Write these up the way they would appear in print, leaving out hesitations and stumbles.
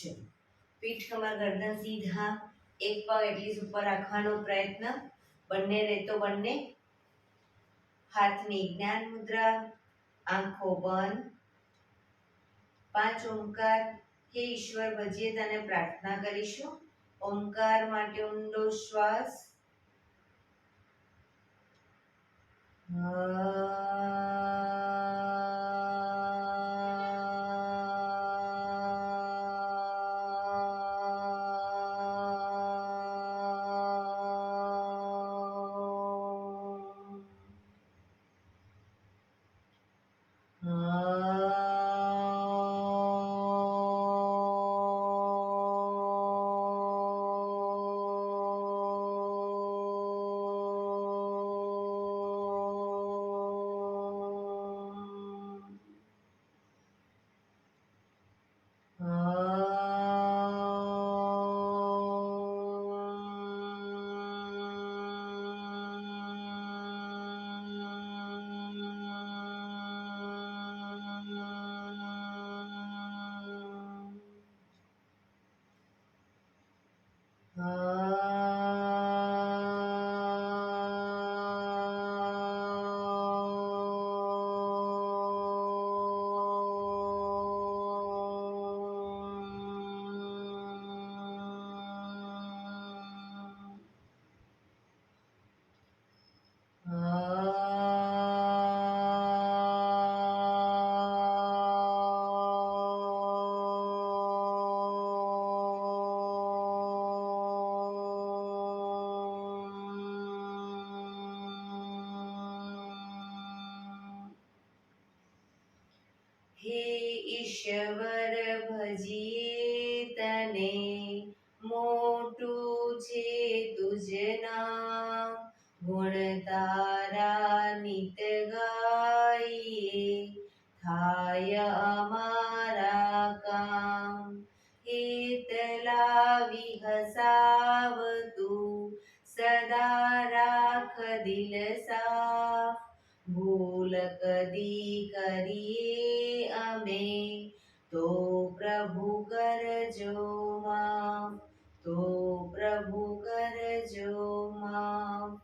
ચલો, પીઠ કમર ગરદન સીધા, એક પગ એટલી ઉપર રાખવાનો પ્રયત્ન, બંને રહેતો બંને, હાથની જ્ઞાન મુદ્રા, આંખો બંધ. 5 ઓમકાર હે ઈશ્વર ભજીએ તને પ્રાર્થના કરીશું. ઓમકાર માટે ઊંડો શ્વાસ. હે ઈશ્વર ભજીએ તને, મોટું છે તુજ નામ, ગુણ તારા નિત ગાઈએ, થાય અમારા કામ. હેતલા વિહસાવતું, સદા રાખ દિલ સાફ, ભૂલ કદી કરીએ અમે, તો પ્રભુ કરજો માફ, તો પ્રભુ કરજો માફ.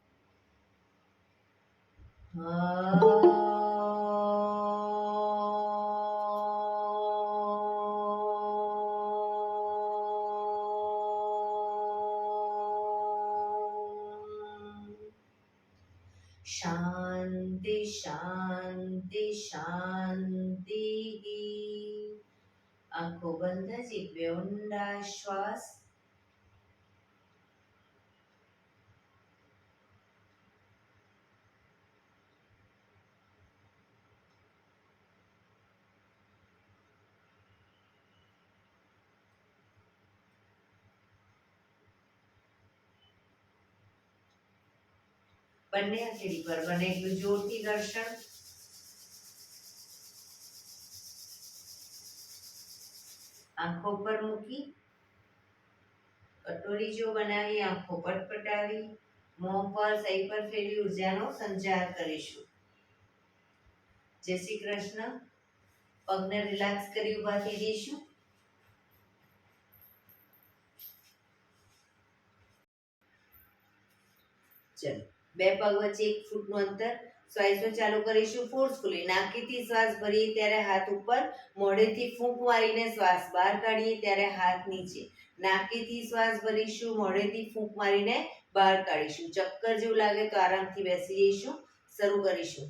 શાંતિ શાંતિ શાંતિ. આંખો બંધ, જીભે ઊંડા શ્વાસ. બંને હથેળી પર બને એટલું જોરથી ઘર્ષણ. આંખો પર મૂકી કટોરી જો બનાવી, આંખો પટપટાવી, મોં પર સહી પર ફેરવી ઉર્જાનો સંચાર કરીશું. જય શ્રી કૃષ્ણ. પગને રિલેક્સ કરી ઊભા થઈ જઈશું. ચલો, બે પગ વચ્ચે 1 ફૂટનું અંતર. શ્વાસો ચાલુ કરીશું ફોર્સફુલી. નાકીથી શ્વાસ ભરીએ ત્યારે હાથ ઉપર, મોઢેથી ફૂંક મારીને શ્વાસ બહાર કાઢીએ ત્યારે હાથ નીચે. નાકીથી શ્વાસ ભરીશું, મોઢેથી ફૂંક મારીને બહાર કાઢીશું. ચક્કર જેવું લાગે તો આરામથી બેસી જઈશું. શરૂ કરીશું.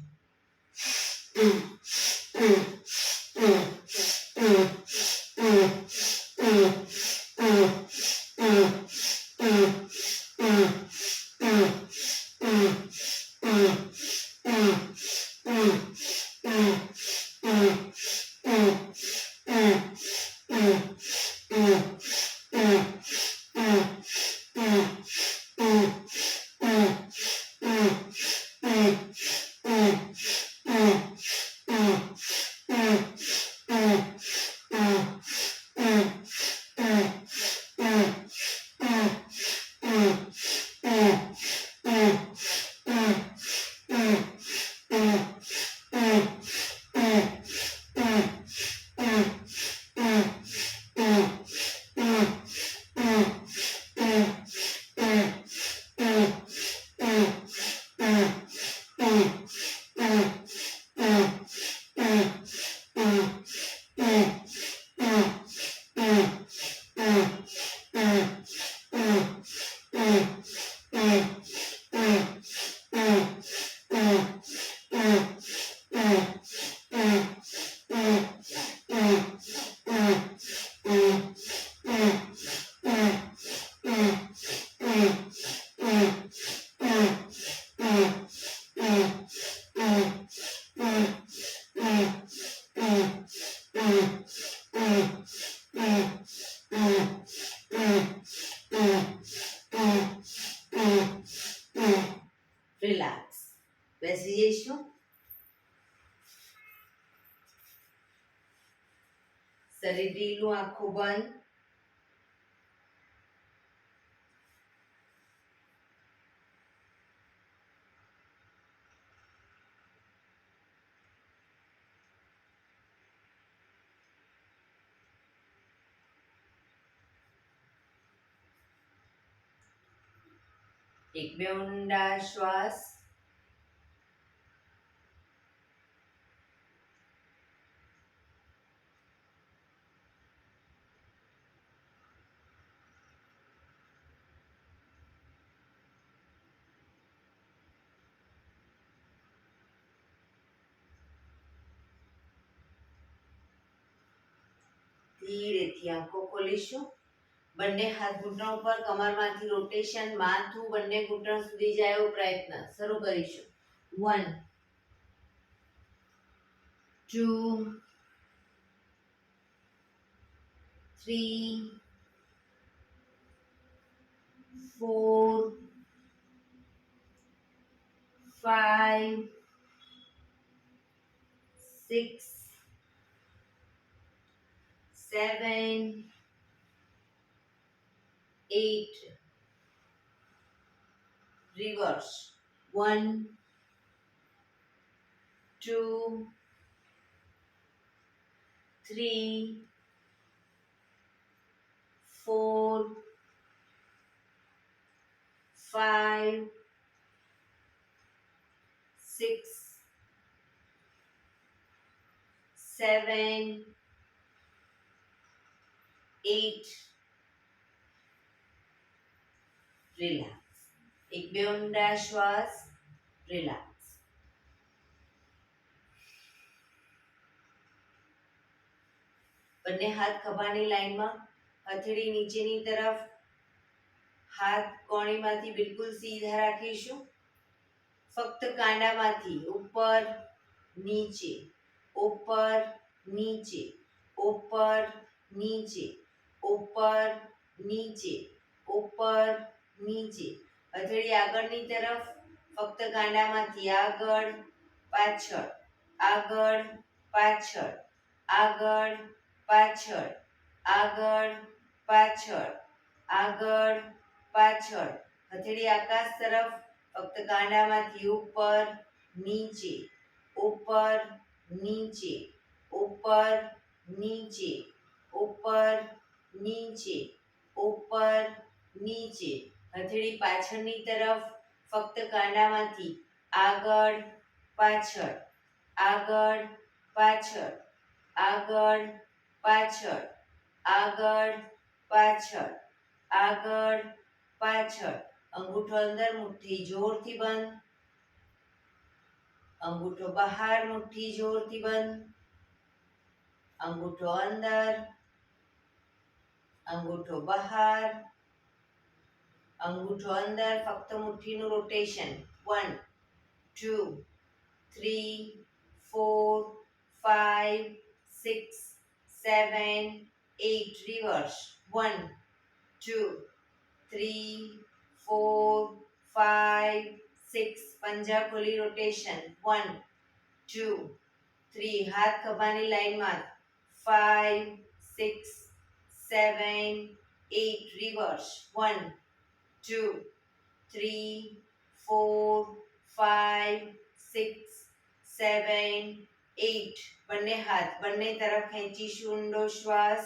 શરીર ઢીલું, આંખો બંધ. એક બે ઊંડા શ્વાસ. ધીરેથી આંખો ખોલીશું. બંને હાથ ઘૂંટણ ઉપર, કમરમાંથી રોટેશન, માથું બંને ઘૂંટણ સુધી જાય એવો પ્રયત્ન. શરૂ કરીશું. 1 2 3 4 5 6 7 8. Reverse. 1 2 3 4 5 6 7 8. રિલેક્સ. એક બે ઊંડા શ્વાસ. રિલેક્સ. બંને હાથ ખભાની લાઈનમાં, હથેળી નીચેની તરફ, હાથ કોણીમાંથી બિલકુલ સીધા રાખીશું. ફક્ત કાંડામાંથી ઉપર નીચે, ઉપર નીચે, ઉપર નીચે, ઉપર નીચે, ઉપર નીચે. હથેળી આગળની તરફ, ફક્ત કાંડામાંથી આગળ પાછળ, આગળ પાછળ, આગળ પાછળ, આગળ પાછળ, આગળ પાછળ. હથેળી આકાશ તરફ, ફક્ત કાંડામાંથી ઉપર નીચે, ઉપર નીચે, ઉપર નીચે, ઉપર નીચે, ઉપર નીચે. હથેળી પાછળની તરફ, ફક્ત કાંડામાંથી આગળ પાછળ, આગળ પાછળ, આગળ પાછળ, આગળ પાછળ, આગળ પાછળ. અંગૂઠો અંદર, મુઠ્ઠી જોરથી બંધ. અંગૂઠો બહાર, મુઠ્ઠી જોરથી બંધ. અંગૂઠો અંદર, અંગૂઠો બહાર, અંગૂઠો અંદર. ફક્ત મુઠ્ઠીનું રોટેશન. 1 2 3 4 5 6 7 8. રિવર્સ. 1 2 3 4 5 6. પંજા ખોલી રોટેશન. 1 2 3. હાથ ખભાની લાઈનમાં. 5 6 7 8. રિવર્સ. 1 2 3 4 5 6 7 8. બંને હાથ બંને તરફ ખેંચીશું. ઊંડો શ્વાસ.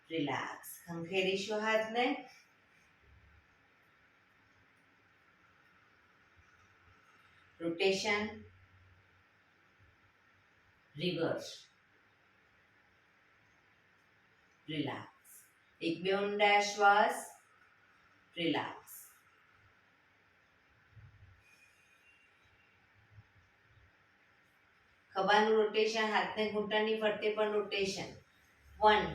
રિલેક્સ. ખંખેરીશું હાથને. રોટેશન. રિવર્સ. રિલેક્સ. એક બે ઊંડા શ્વાસ. રિલેક્સ. ખભાનું રોટેશન, હાથને ઘૂંટણની ફરતે પણ રોટેશન. 1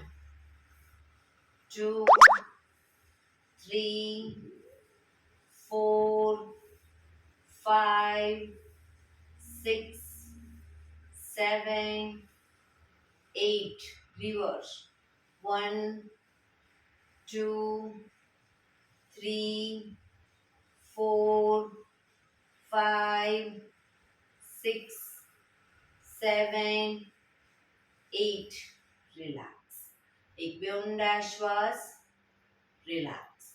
2 3 4 5 6 7 8. Reverse. 1 2 3 4 5 6 7, 8. રિલેક્સ. એક બે ઊંડા શ્વાસ. રિલેક્સ.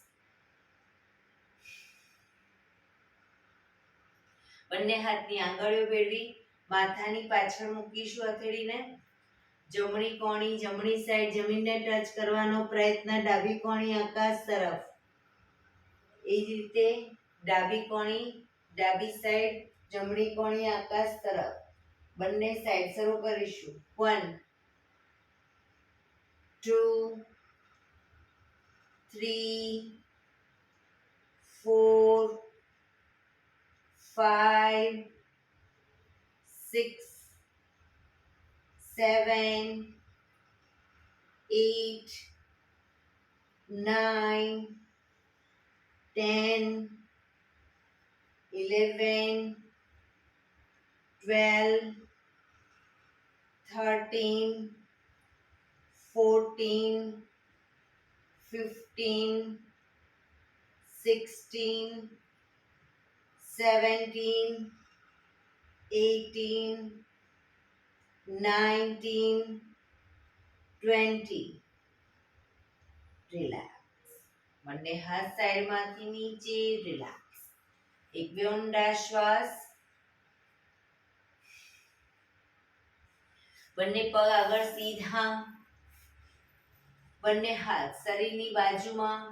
બંને હાથની આંગળીઓ ભેળવી માથાની પાછળ મૂકીશું હથેળીને. જમણી કોણી જમણી સાઈડ જમીનને ટચ કરવાનો પ્રયત્ન, ડાબી કોણી આકાશ તરફ. એ જ રીતે ડાબી કોણી ડાબી સાઈડ, જમણી કોણી આકાશ તરફ. બંને સાઈડ શરૂ કરીશું. 1, 2, 3, 4, 5, 6, 7, 8, 9, 10, 11, 12, 13, 14, 15, 16, 17, 18, 19, 20. રિલેક્સ. બંને હાથ સાઈડમાંથી નીચે. રિલેક્સ. એક બે ઊંડા શ્વાસ. બંને પગ આગળ સીધા. બંને હાથ શરીરની બાજુમાં.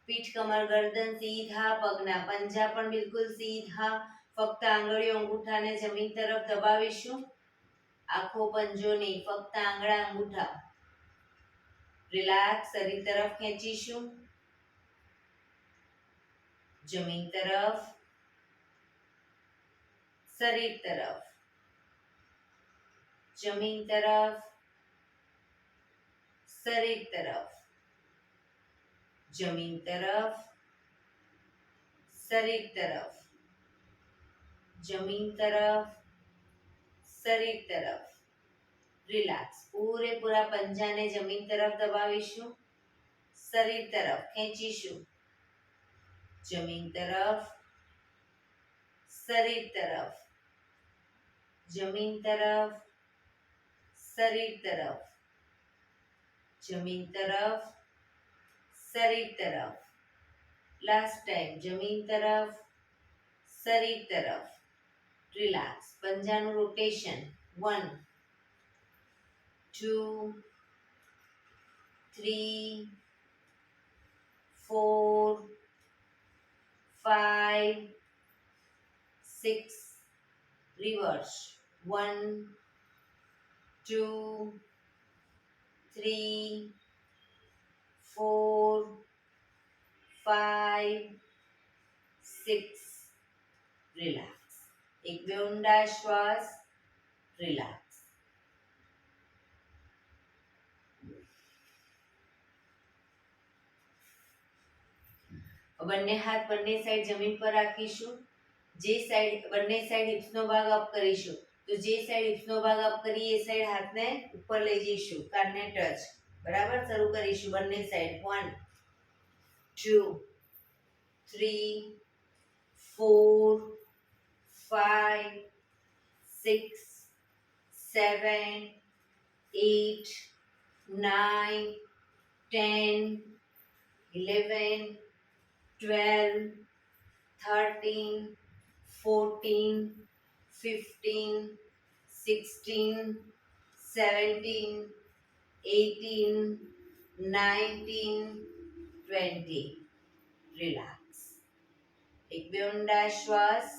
પીઠ કમર ગરદન સીધા. પગના પંજા પણ બિલકુલ સીધા. ફક્ત આંગળીઓ અંગૂઠાને જમીન તરફ દબાવીશું. આખો પંજો નહીં, ફક્ત આંગળા અંગૂઠા. રિલેક્સ. શરીર તરફ ખેંચીશું. જમીન તરફ. શરીર તરફ. જમીન તરફ. શરીર તરફ. જમીન તરફ. શરીર તરફ. જમીન તરફ. શરીર તરફ. રિલેક્સ. પૂરેપૂરા પંજાને જમીન તરફ દબાવીશું. શરીર તરફ ખેંચીશું. જમીન તરફ. શરીર તરફ. જમીન તરફ. શરીર તરફ. જમીન તરફ. શરીર તરફ. Last time. જમીન તરફ. શરીર તરફ. રિલેક્સ. પંજાનું રોટેશન. 1, 2, 3, 4, 5, 6. રિવર્સ. 1, 2, 3, 4, 5, 6. રિલેક્સ. એક બે ઊંડા શ્વાસ. રિલેક્સ. બંને હાથ બંને સાઈડ જમીન પર રાખીશું. જે સાઈડ બંને સાઈડ હિપ્સનો ભાગ અપ કરીશું. તો જે સાઈડ હિપ્સનો ભાગ અપ કરીએ એ સાઈડ હાથને ઉપર લઈ જઈશું. કાનને ટચ. બરાબર. શરૂ કરીશું બંને સાઈડ. 1, 2, 3, 4, 5, 6, 7, 8, 9, 10, 11, 12, 13, 14, 15, 16, 17, 18, 19, 20. રિલેક્સ. એક બે ઊંડા શ્વાસ.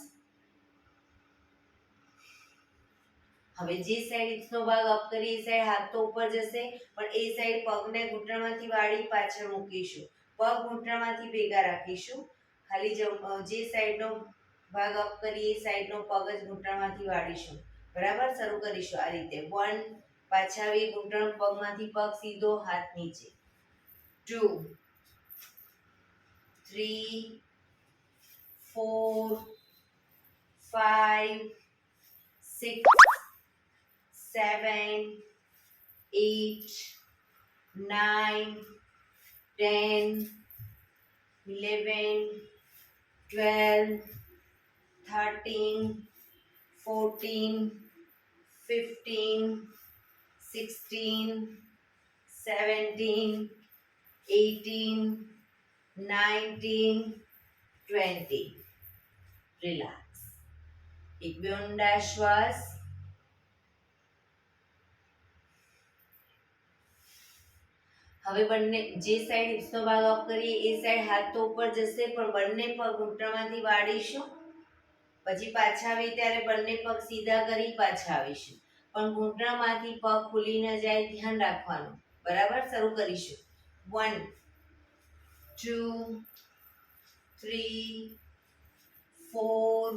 હવે જે સાઈડ હિપ્સનો ભાગ અપ કરી એ સાઈડ હાથ તો ઉપર જશે, પણ એ સાઈડ પગને ઘૂંટણમાંથી વાળી પાછળ મૂકીશું. પગ ઘૂંટણમાંથી ભેગા રાખીશું. ખાલી જે સાઈડનો ભાગ અપ કરી એ સાઈડનો પગ જ ઘૂંટણમાંથી વાળીશું. બરાબર. શરૂ કરીશું આ રીતે. 1, પાછા આવી ઘૂંટણ પગમાંથી પગ સીધો, હાથ નીચે. 2, 3, 4, 5, 6, 7, 8, 9, 10, 11, 12, 13, 14, 15, 16, 17, 18, 19, 20. રિલેક્સ. એક બે ઊંડા શ્વાસ. હવે બંને જે સાઈડ હિપ્સનો ભાગ અપ કરીએ એ સાઈડ હાથ તો ઉપર જશે, પણ બંને પગ ઘૂંટણમાંથી વાળીશું. પછી પાછા આવી ત્યારે બંને પગ સીધા કરી પાછા આવીશું, પણ ઘૂંટણમાંથી પગ ખુલી ન જાય, ધ્યાન રાખવાનું. બરાબર? શરૂ કરીશું. 1, 2, 3, 4,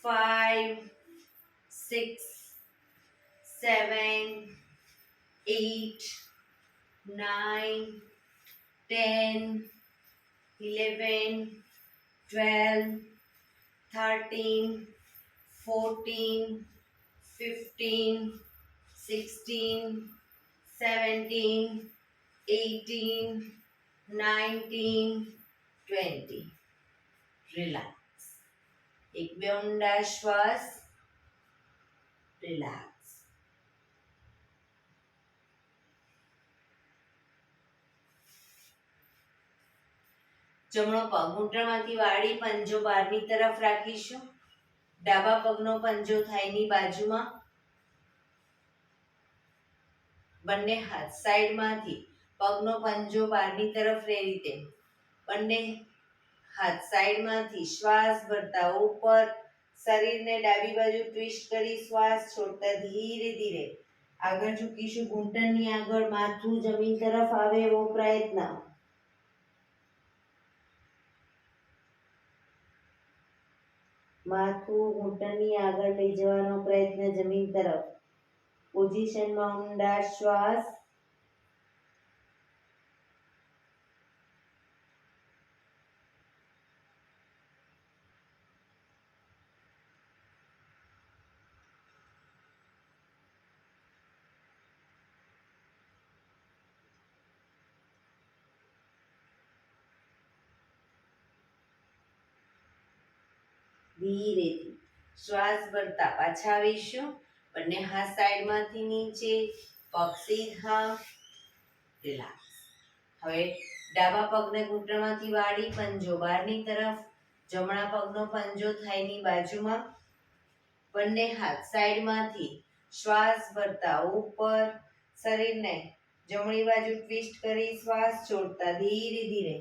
5, 6, 7, 8, 9, 10, 11, 12, 13, 14, 15, 16, 17, 18, 19, 20. રિલેક્સ. એક બે ઊંડા શ્વાસ. રિલેક્સ. જમણો પગ ઘૂંટણમાંથી વાળી પંજો બહારની તરફ રાખીશું. ડાબા પગનો પંજો થાઈની બાજુમાં. બંને હાથ સાઈડમાંથી પગનો પંજો બહારની તરફ એ રીતે. બંને હાથ સાઈડમાંથી શ્વાસ ભરતા ઉપર. શરીરને ડાબી બાજુ ટ્વિસ્ટ કરી શ્વાસ છોડતા ધીરે ધીરે આગળ ઝૂકીશું. ઘૂંટણની આગળ માથું જમીન તરફ આવે એવો પ્રયત્ન. માથું ઘૂંટણની આગળ લઈ જવાનો પ્રયત્ન જમીન તરફ. પોઝિશનમાં ઊંડા શ્વાસ. ધીરેથી શ્વાસ ભરતા પાછા આવીશું. બંને હાથ સાઈડમાંથી નીચે, પગ સીધા. રિલેક્સ. હવે ડાબા પગને ઘૂંટણમાંથી વાળી પંજો બહારની તરફ. જમણા પગનો પંજો થાઈની બાજુમાં. બંને હાથ સાઈડમાંથી શ્વાસ ભરતા ઉપર. શરીરને જમણી બાજુ ટ્વિસ્ટ કરી શ્વાસ છોડતા ધીરે ધીરે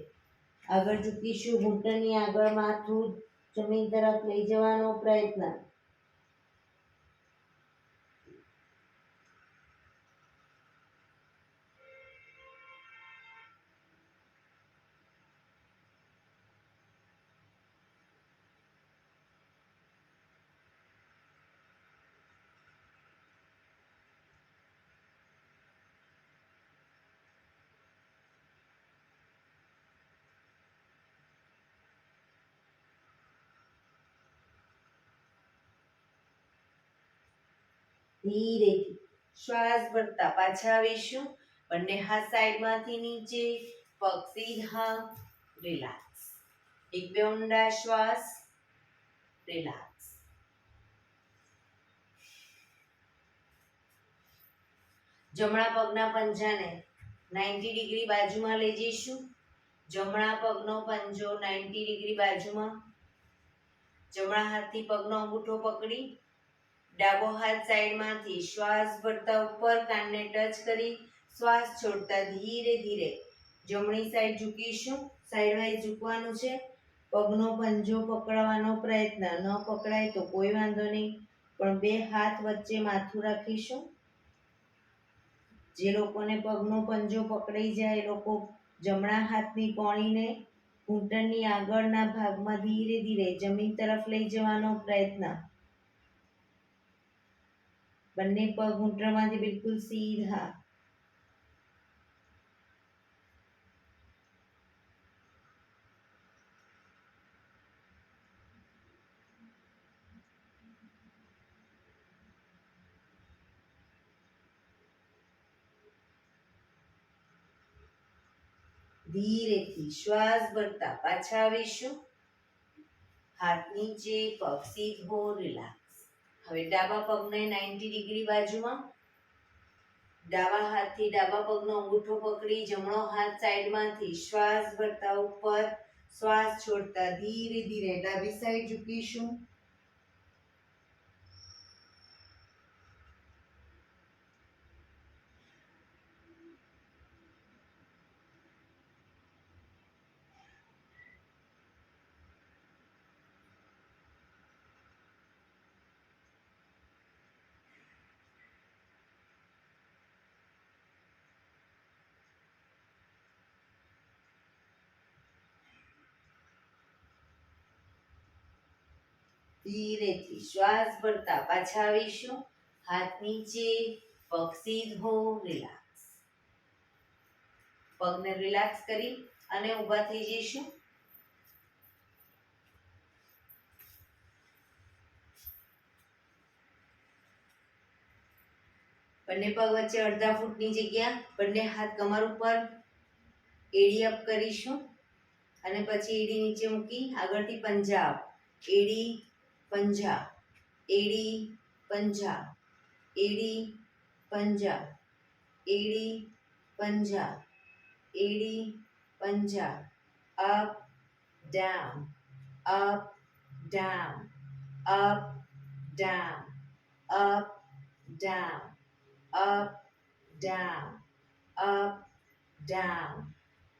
આગળ ઝૂકીશું. ઘૂંટણની આગળ માથું જમીન તરફ લઈ જવાનો પ્રયત્ન. ધીરેથી શ્વાસ ભરતા પાછા આવીશું. બંને હાથ સાઈડમાંથી નીચે, પગ સીધા. રિલેક્સ. એક બે ઊંડા શ્વાસ. રિલેક્સ. જમણા પગના પંજાને 90 ડિગ્રી બાજુમાં લઈ જઈશું. જમણા પગનો પંજો 90 ડિગ્રી બાજુમાં. જમણા હાથથી પગનો અંગૂઠો પકડી ડાબો હાથ સાઈડમાંથી શ્વાસ ભરતા ઉપર કાનને ટચ કરી શ્વાસ છોડતા ધીરે ધીરે જમણી સાઈડ ઝૂકીશું. સાઈડ વાઇઝ ઝૂકવાનું છે. પગનો પંજો પકડવાનો પ્રયત્ન. ન પકડાય તો કોઈ વાંધો નહીં, પણ બે હાથ વચ્ચે માથું રાખીશું. જે લોકોને પગનો પંજો પકડાઈ જાય એ લોકો જમણા હાથની કોણીને ઘૂંટણની આગળના ભાગમાં ધીરે ધીરે જમીન તરફ લઈ જવાનો પ્રયત્ન. બંને પગ ઘૂંટણમાંથી બિલકુલ સીધા. ધીરેથી શ્વાસ ભરતા પાછા આવીશું. હાથ નીચે, પગ સીધો. રિલેક્સ. હવે ડાબા પગને 90 ડિગ્રી બાજુમાં, ડાબા હાથથી ડાબા પગનો અંગૂઠો પકડી જમણો હાથ સાઈડમાંથી શ્વાસ ભરતા ઉપર, શ્વાસ છોડતા ધીરે ધીરે ડાબી સાઈડ ઝૂકીશું. ધીરેથી શ્વાસ ભરતા પાછા આવીશું. હાથ નીચે, પગ સીધો, રિલેક્સ. પગને રિલેક્સ કરી અને ઊભા થઈ જઈશું. બંને પગ વચ્ચે અડધા ફૂટની જગ્યા, બંને હાથ કમર ઉપર, એડી અપ કરીશું અને પછી એડી નીચે મૂકી આગળથી પંજા અપ. એડી પંજા, એડી પંજા, એડી પંજા, એડી પંજા, એડી પંજા. Up down, up down, up down, up down, up down, up down,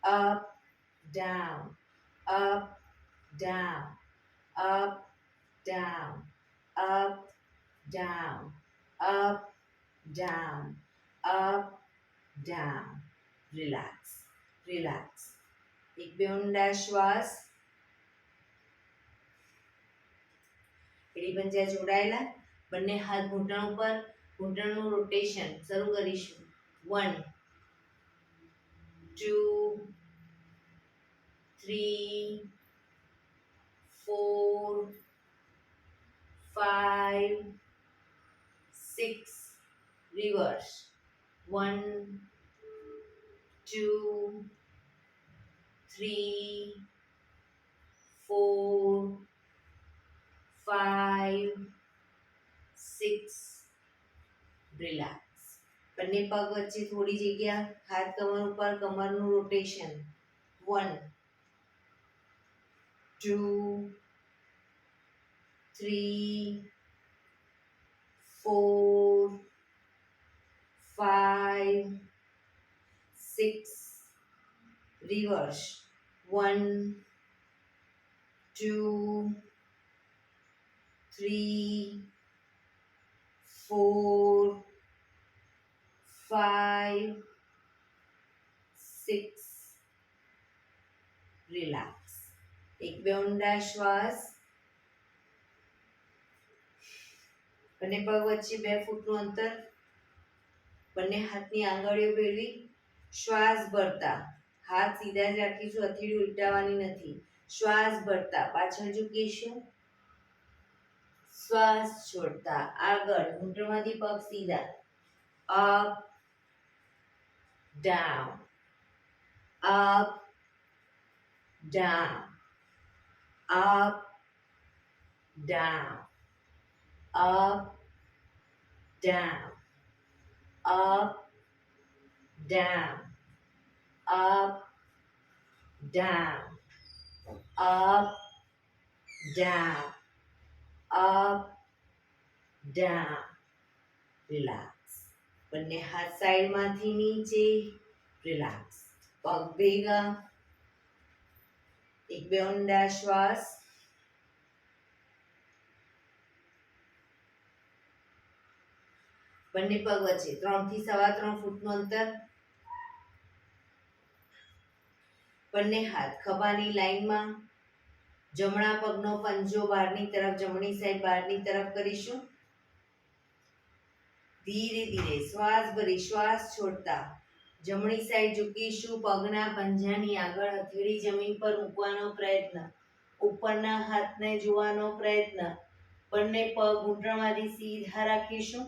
up down, up down, up down, up down, up down, up down. Relax, relax. એક બે ઊંડા શ્વાસ. એડી પંજા જોડાયેલા, બંને હાથ ઘૂંટણ ઉપર, ઘૂંટણનું રોટેશન શરૂ કરીશું. 1 2 3 4 5 6 રિવર્સ. 1 2 3 4 5 6. રિલેક્સ. બંને પગ વચ્ચે થોડી જગ્યા, હાથ કમર ઉપર, કમરનું રોટેશન. 1 2 3 4 5 6. રિવર્સ. 1 2 3 4 5 6. રિલેક્સ. એક બે ઊંડા શ્વાસ. બંને પગ વચ્ચે 2 ફૂટનું અંતર, બંને હાથની આંગળીઓ ભેળવી શ્વાસ ભરતા હાથ સીધા જ રાખીશું, હથેળી ઉલટાવવાની નથી. શ્વાસ ભરતા પાછળ ઝૂકીશું. શ્વાસ છોડતા આગળ, ઘૂંટણમાંથી પગ સીધા. Up down, up down, up down, up down, up down, up down, up down, up, down. Relax. બંને હાથ સાઈડમાંથી નીચે. રિલેક્સ. પગ ભેગા. એક બે ઊંડા શ્વાસ. બંને પગ વચ્ચે 3 થી 3.25 ફૂટનું અંતર. બંને હાથ ખભાની લાઈનમાં. જમણા પગનો પંજો બહારની તરફ, જમણી સાઈડ બહારની તરફ કરીશું. ધીરે ધીરે શ્વાસ ભરી શ્વાસ છોડતા જમણી સાઈડ ઝૂકીશું. પગના પંજાની આગળ હથેળી જમીન પર મૂકવાનો પ્રયત્ન, ઉપરના હાથને જોવાનો પ્રયત્ન. બંને પગ ઘૂંટણમાંથી સીધા રાખીશું.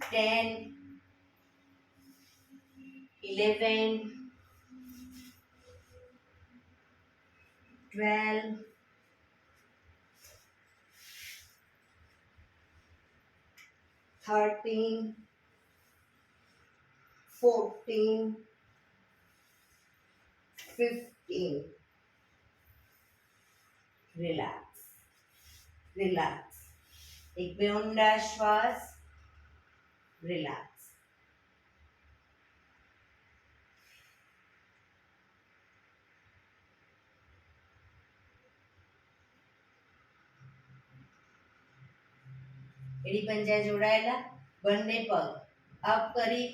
10, 11, 12, 13, 14, 15. Relax. Relax. एक બે ઊંડા શ્વાસ. રિલેક્સ. એડી પંજા જોડાયેલા. બંને પગ અપ કરી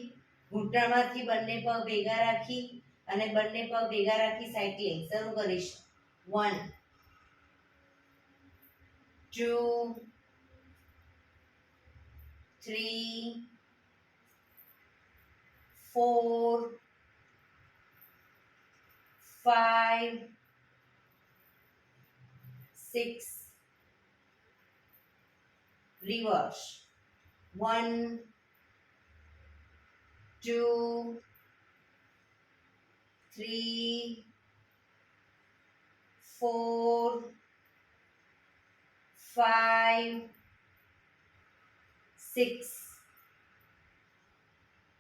ઘૂંટણમાંથી બંને પગ ભેગા રાખી અને બંને પગ ભેગા રાખી સાયકલિંગ શરૂ કરીશું. 1, 2, 3, 4, 5, 6. Reverse. 1, 2, 3, 4, 5, 6.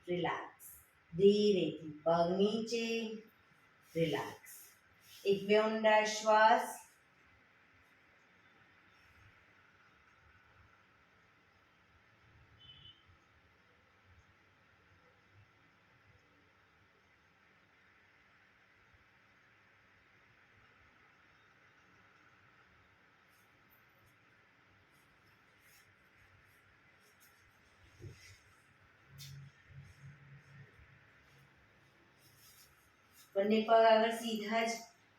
રિલેક્સ. ધીરેથી પગ નીચે. રિલેક્સ. એક બે ઊંડા શ્વાસ. બંને પગ આગળ સીધા જ.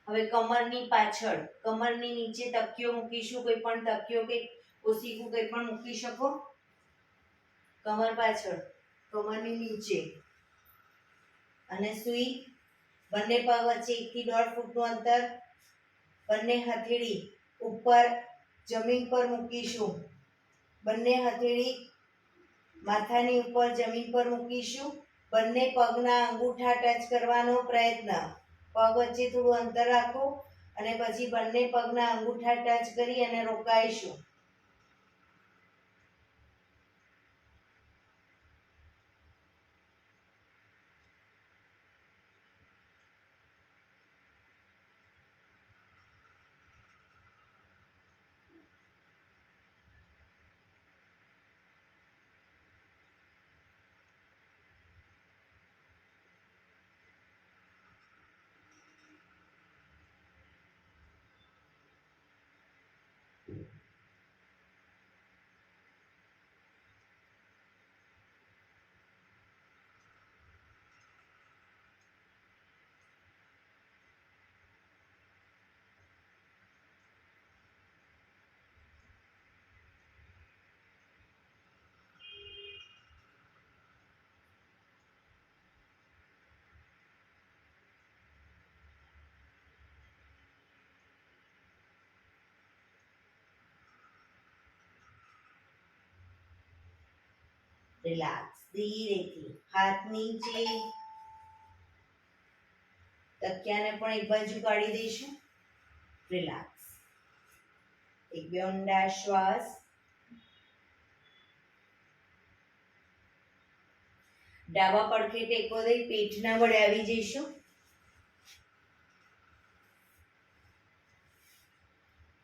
હવે કમરની પાછળ કમરની નીચે તકિયો મૂકીશું. કોઈ પણ તકિયો કે ઓસીકું કોઈ પણ મૂકી શકો. કમર પાછળ કમરની નીચે અને સૂઈ. બંને પગ વચ્ચે 1 થી 1.5 ફૂટનું અંતર. બંને હથેળી ઉપર જમીન પર મૂકીશું. બંને હથેળી માથાની ઉપર જમીન પર મૂકીશું. બંને પગના અંગૂઠા ટચ કરવાનો પ્રયત્ન. પગ વચ્ચે થોડું અંતર રાખો અને પછી બંને પગના અંગૂઠા ટચ કરી અને રોકાઈશું. રિલેક્સ. ધીરેથી હાથ નીચે. તકિયાને પણ એક બાજુ કાઢી દઈશું. રિલેક્સ. એક બે ઊંડા શ્વાસ. ડાબા પડખે ટેકો દઈ પેટના વડે આવી જઈશું.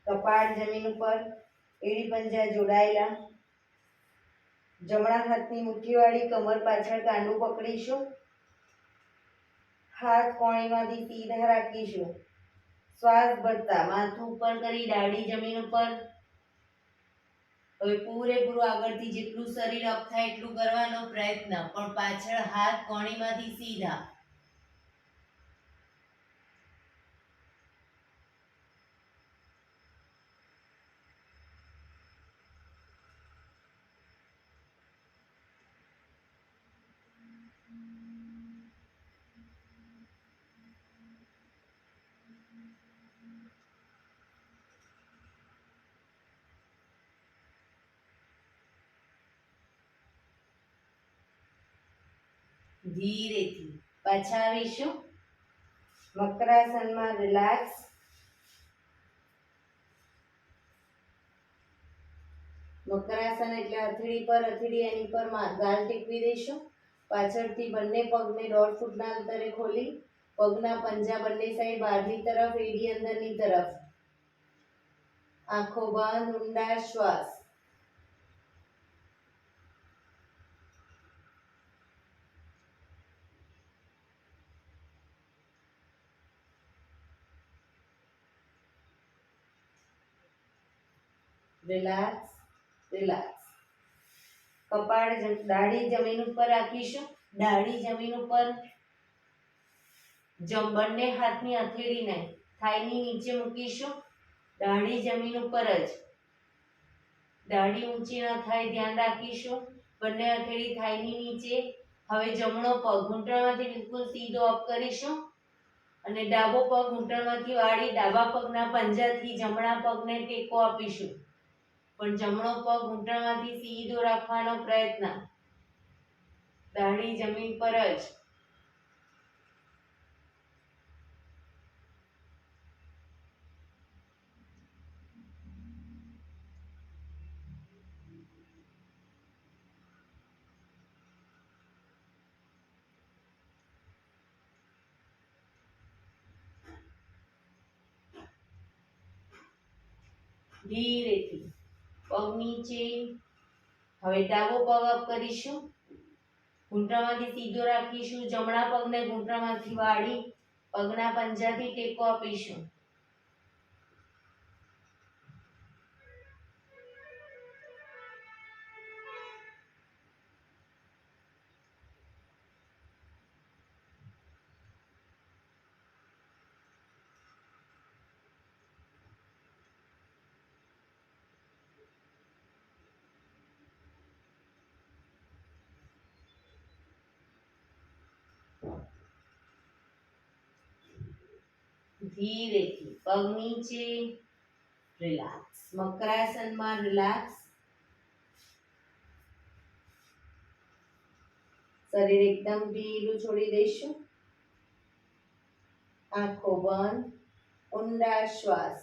કપાળ જમીન ઉપર. એડી પંજા જોડાયેલા. જમણા હાથની મુઠ્ઠીવાળી કમર પાછળ કાંડું પકડીશું. હાથ કોણીમાંથી સીધા રાખીશું. શ્વાસ ભરતા માથું ઉપર કરી દાઢી જમીન ઉપર. હવે પૂરેપૂરું આગળથી જેટલું શરીર અપ થાય એટલું કરવાનો પ્રયત્ન, પણ પાછળ હાથ કોણીમાંથી સીધા. ધીરેથી. પાછા આવીશું. મકરાસનમાં રિલેક્સ. મકરાસન એટલે હથેળી પર હથેળી એની પર ગાલ ટેકવી દઈશું. પાછળથી બંને પગને 1.5 ફૂટના અંતરે ખોલી પગના પંજા બંને સાઈડ બહારની તરફ, એડી અંદરની તરફ. આંખો બંધ, ઊંડા શ્વાસ. Relax, relax. કપાળ દાઢી જમીન ઉપર રાખીશું. દાઢી જમીન ઉપર. બંને હાથની હથેળીને થાઈની નીચે મૂકીશું. દાઢી જમીન ઉપર જ. દાઢી ઊંચી ન થાય ધ્યાન રાખીશું. બંને હથેળી થાઈની નીચે. હવે જમણો પગ ઘૂંટણમાંથી બિલકુલ સીધો અપ કરીશું અને ડાબો પગ ઘૂંટણમાંથી વાળી ડાબા પગના પંજાથી જમણા પગને ટેકો આપીશું. પણ જમણો પગ ઘૂંટણમાંથી સીધો રાખવાનો પ્રયત્ન. દાઢી જમીન પર જ. ધીરેથી પગ નીચે. હવે ડાબો પગ અપ કરીશું. ઘૂંટણમાંથી સીધો રાખીશું. જમણા પગને ઘૂંટણમાંથી વાળી પગના પંજાથી ટેકો આપીશું. ધીરેથી પગ નીચે. રિલેક્સ. મકરાસનમાં રિલેક્સ. શરીર એકદમ ઢીલું છોડી દઈશું. આંખો બંધ, ઊંડા શ્વાસ.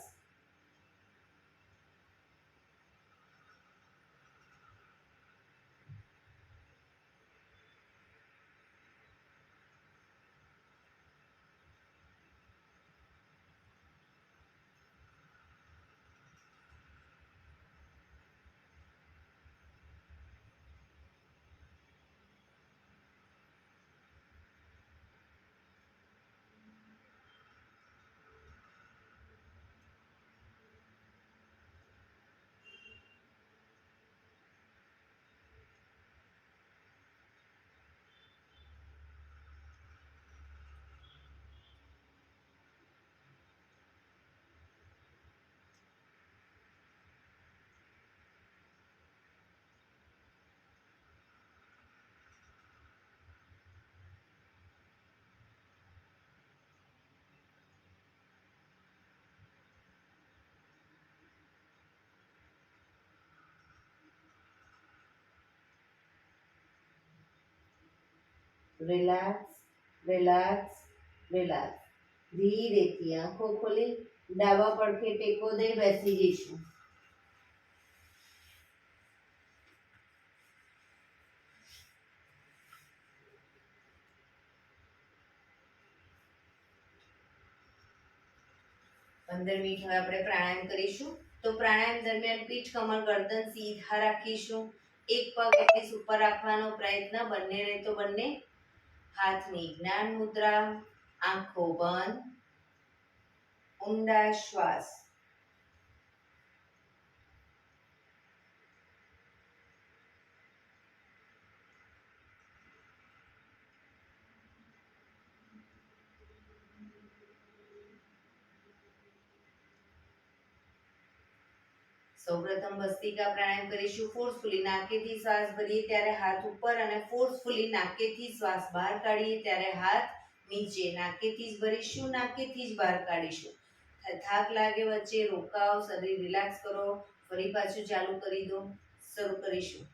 Relax, relax, relax. ધીરેથી આંખો ખોલી ડાબા પડખે ટેકો દઈ બેસી જઈશું. પંદર મિનિટ હવે આપણે પ્રાણાયામ કરીશું. તો પ્રાણાયામ દરમિયાન પીઠ, કમર, ગરદન સીધા રાખીશું. એક પગ એટલીસ્ટ ઉપર રાખવાનો પ્રયત્ન. બંને રહે તો બંને. હાથની જ્ઞાન મુદ્રા. આંખો બંધ, ઊંડા શ્વાસ. સૌપ્રથમ ભસ્ત્રિકા પ્રાણાયામ કરીશું. ફોર્સફુલી નાકેથી શ્વાસ ભરીએ ત્યારે હાથ ઉપર અને ફોર્સફુલી નાકેથી શ્વાસ બહાર કાઢીએ ત્યારે હાથ નીચે. નાકેથી જ ભરીશું, નાકેથી જ બહાર કાઢીશું. થાક લાગે વચ્ચે રોકાવ, શરીર રિલેક્સ કરો. ફરી પાછું ચાલુ કરી દો. શરૂ કરીશું.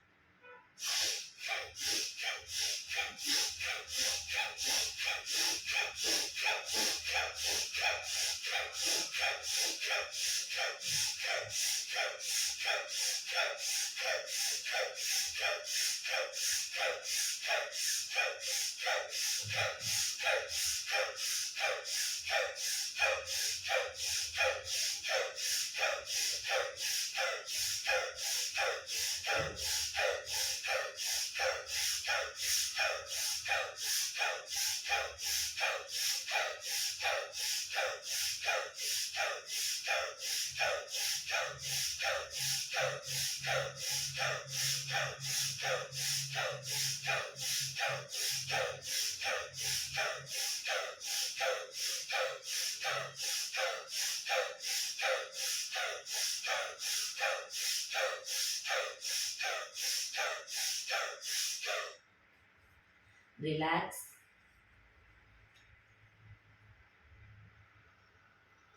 રિલેક્સ.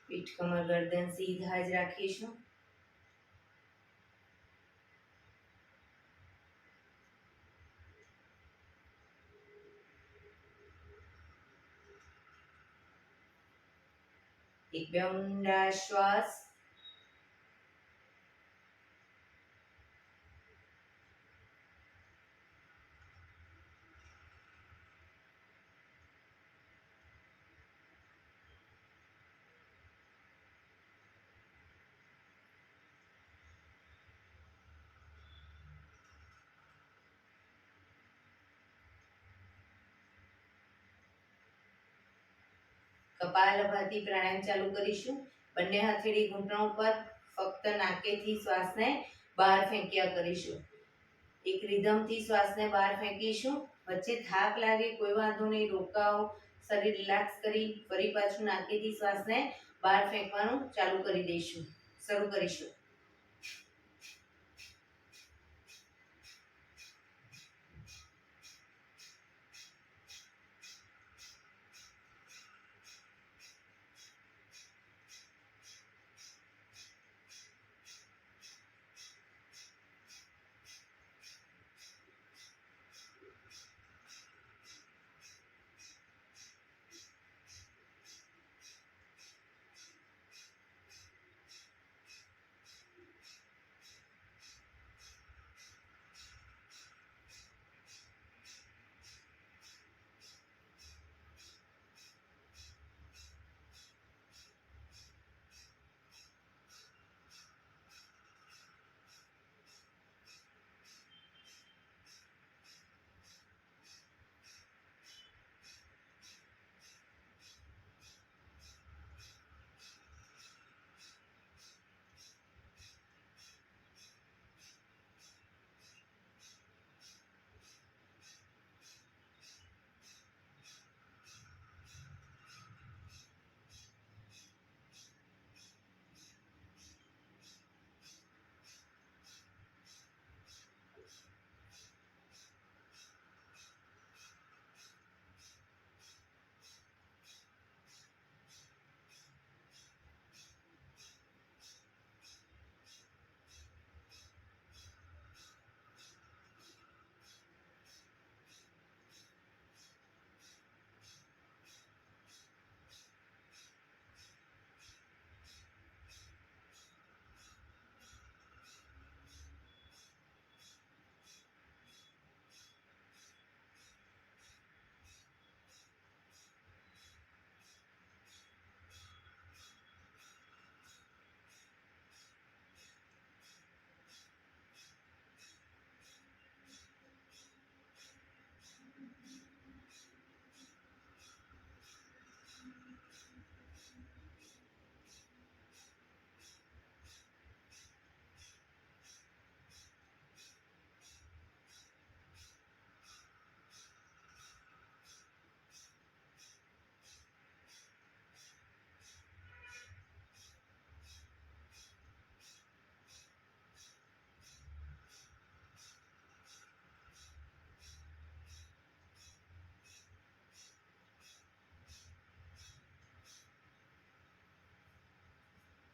પીઠ કમર ગરદન સીધા જ રાખીશું. એક બે ઊંડા શ્વાસ. કપાલભાતિ પ્રાણાયામ ચાલુ કરીશું. બંને હથેળી ઘૂંટણ ઉપર, ફક્ત નાકેથી શ્વાસને બહાર ફેંક્યા કરીશું. એક રિધમથી શ્વાસને બહાર ફેંકીશું. વચ્ચે થાક લાગે કોઈ વાંધો નહીં, રોકાઓ, શરીર રિલેક્સ કરી ફરી પાછું નાકેથી શ્વાસને બહાર ફેંકવાનું ચાલુ કરી દઈશું. શરૂ કરીશું.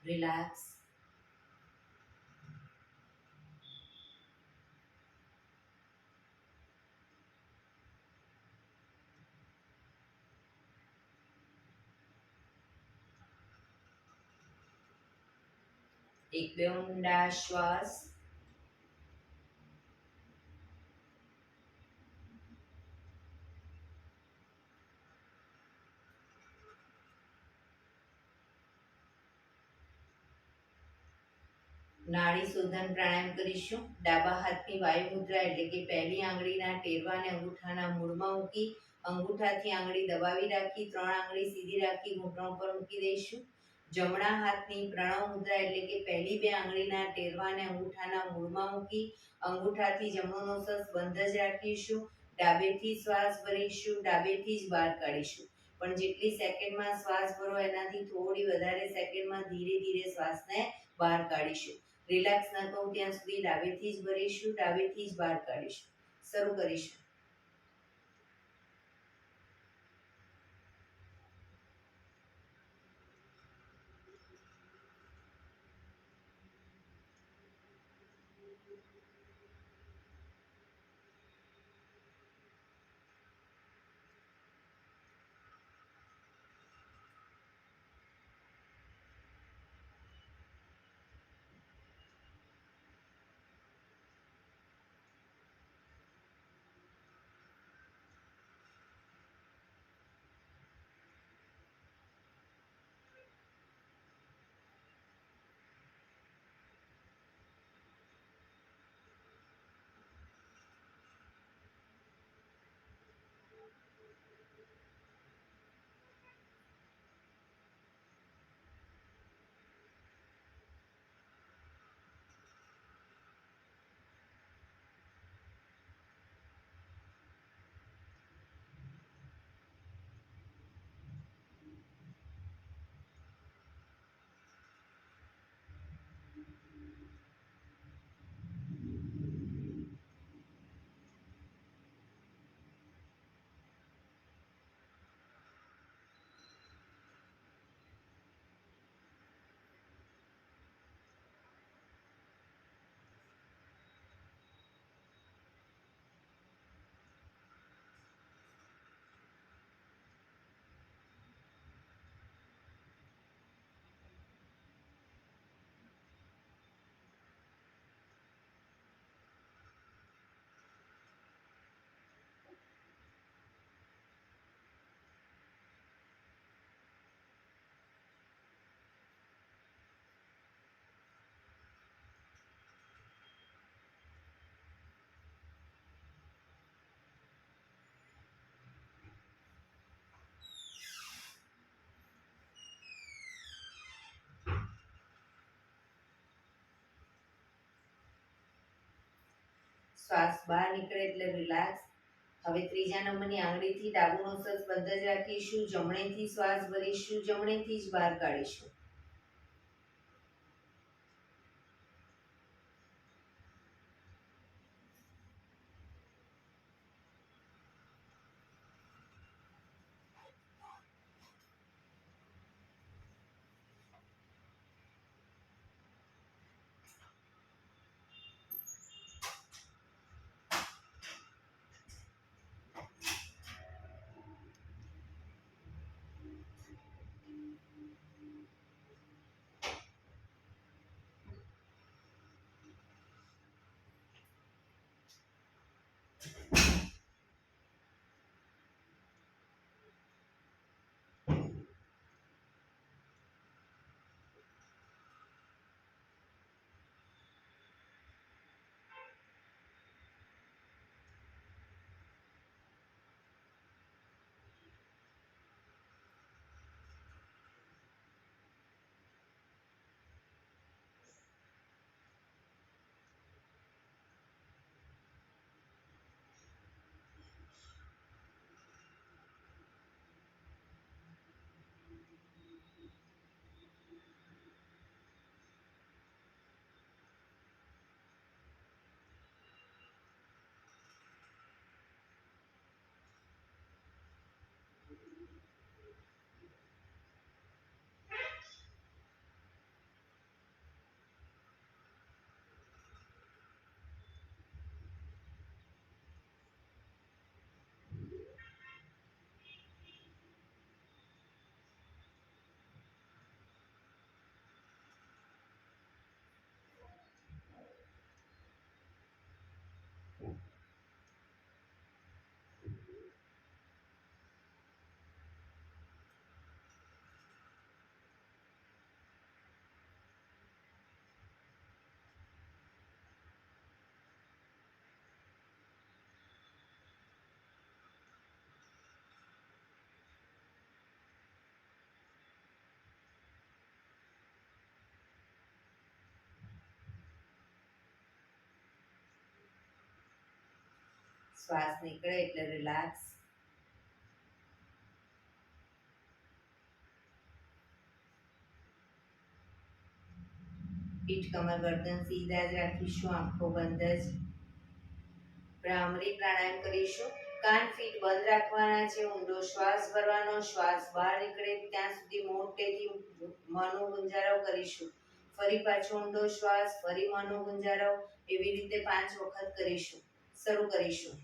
રિલેક્સ. એક બે ઊંડા શ્વાસ. નાડી શોધન પ્રાણાયામ કરીશું. ડાબા હાથની વાયુ મુદ્રા એટલે કે પહેલી આંગળીના ટેરવાને અંગૂઠાના મૂળમાં મૂકી અંગૂઠાથી આંગળી દબાવી રાખી 3 આંગળી સીધી રાખી ઘૂંટણ પર મૂકી દઈશું. જમણા હાથની પ્રણવ મુદ્રા એટલે કે પહેલી 2 આંગળીના ટેરવાને અંગૂઠાના મૂળમાં મૂકી અંગૂઠાથી જમણો નોસસ બંધ જ રાખીશું. ડાબેથી શ્વાસ ભરીશું, ડાબેથી જ બહાર કાઢીશું. પણ જેટલી સેકન્ડમાં શ્વાસ ભરો એનાથી થોડી વધારે સેકન્ડમાં ધીરે ધીરે શ્વાસને બહાર કાઢીશું. રિલેક્સ ન થવું ત્યાં સુધી ડાબેથી જ ભરીશું, ડાબેથી જ બહાર કાઢીશું. શરૂ કરીશું. શ્વાસ બહાર નીકળે એટલે રિલેક્સ. હવે ત્રીજા નંબરની આંગળીથી ડાબુ નોસસ બંધ જ રાખીશું. જમણેથી શ્વાસ ભરીશું, જમણેથી જ બહાર કાઢીશું. શ્વાસ નીકળે એટલે રિલેક્સ. પીઠ કમર ગરદન સીધા જ રાખીશું, આંખો બંધ જ. ભ્રામરી પ્રાણાયામ કરીશું. કાન ફીટ બંધ રાખવાના છે, ઊંડો શ્વાસ ભરવાનો, શ્વાસ બહાર નીકળે ત્યાં સુધી મોટેથી મોંનો ગુંજારો કરીશું. ફરી પાછો ઊંડો શ્વાસ, ફરી મોંનો ગુંજારો, એવી રીતે 5 વખત કરીશું. શરૂ કરીશું.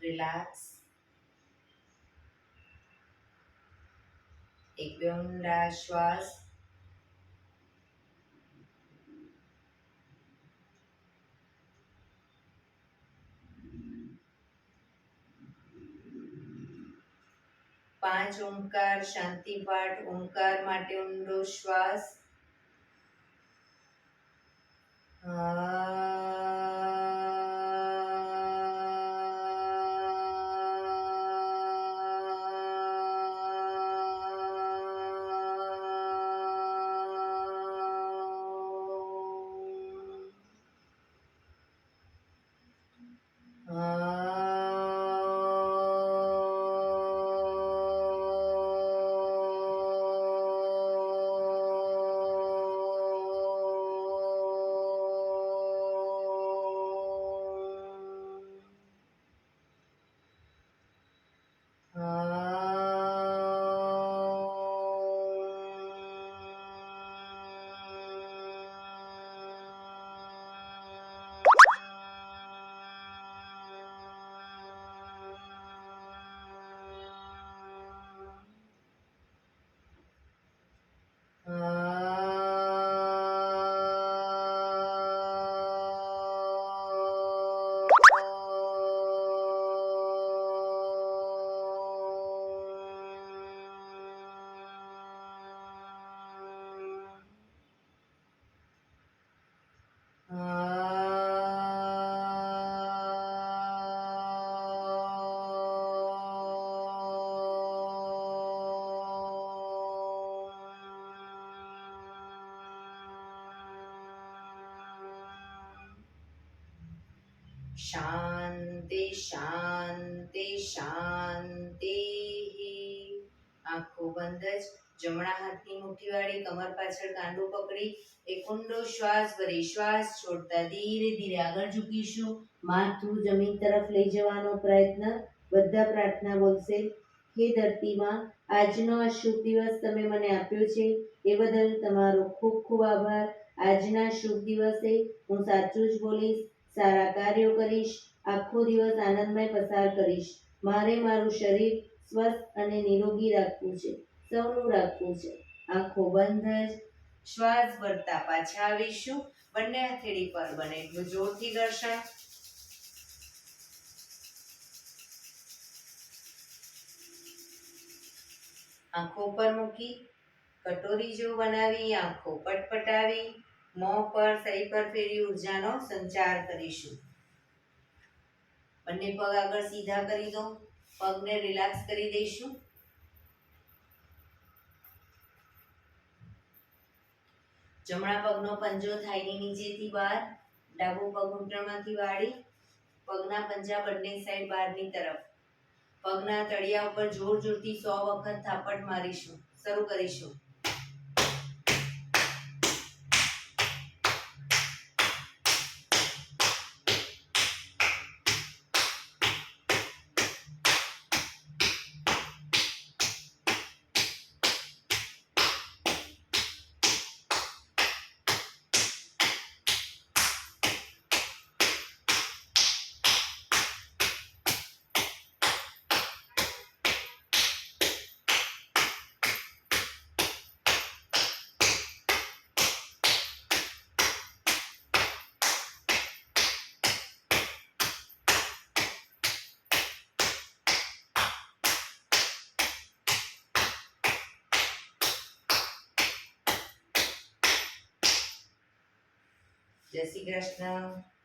રિલેક્સ. એક બે ઊંડા શ્વાસ. પાંચ ઓમકાર શાંતિ પાઠ. ઓમકાર માટે ઊંડો શ્વાસ. શાંતિ શાંતિ શાંતિ. આંખો બંધ જ. જમણા હાથની મુઠ્ઠી વાળી કમર પાછળ કાંડું પકડી એક ઊંડો શ્વાસ ભરી શ્વાસ છોડતા ધીરે ધીરે આગળ ઝૂકીશું. માથું જમીન તરફ લઈ જવાનો પ્રયત્ન. બધા પ્રાર્થના બોલશે. હે ધરતીમાં, આજનો આ શુભ દિવસ તમે મને આપ્યો છે એ બદલ તમારો ખૂબ ખૂબ આભાર. આજના શુભ દિવસે હું સાચું જ બોલીશ, સારા કાર્યો કરીશ, આખો દિવસ આનંદમય પસાર કરીશ. મારે મારું શરીર સ્વસ્થ અને નિરોગી રાખવું છે, સૌનું રાખવું છે. આંખો બંધ જ શ્વાસ ભરતા પાછા આવીશું. બંને હથેળી પર બને એટલું જોરથી ઘર્ષણ. આંખો પર મૂકી કટોરી જેવું બનાવી આંખો પટપટાવી મોં પર સહી પર ફેરી ઉર્જાનો સંચાર કરીશું. બંને પગ આગળ સીધા કરી દો. પગને રિલેક્સ કરી દઈશું. જમણા પગનો પંજો થાઈની નીચેથી બહાર, ડાબો પગ ઘૂંટણમાંથી વાળી, પગના પંજા બંને સાઈડ બહારની તરફ. પગના તળિયા ઉપર જોર જોરથી 100 વખત થાપટ મારીશું. શરૂ કરીશું. જય શ્રી કૃષ્ણ.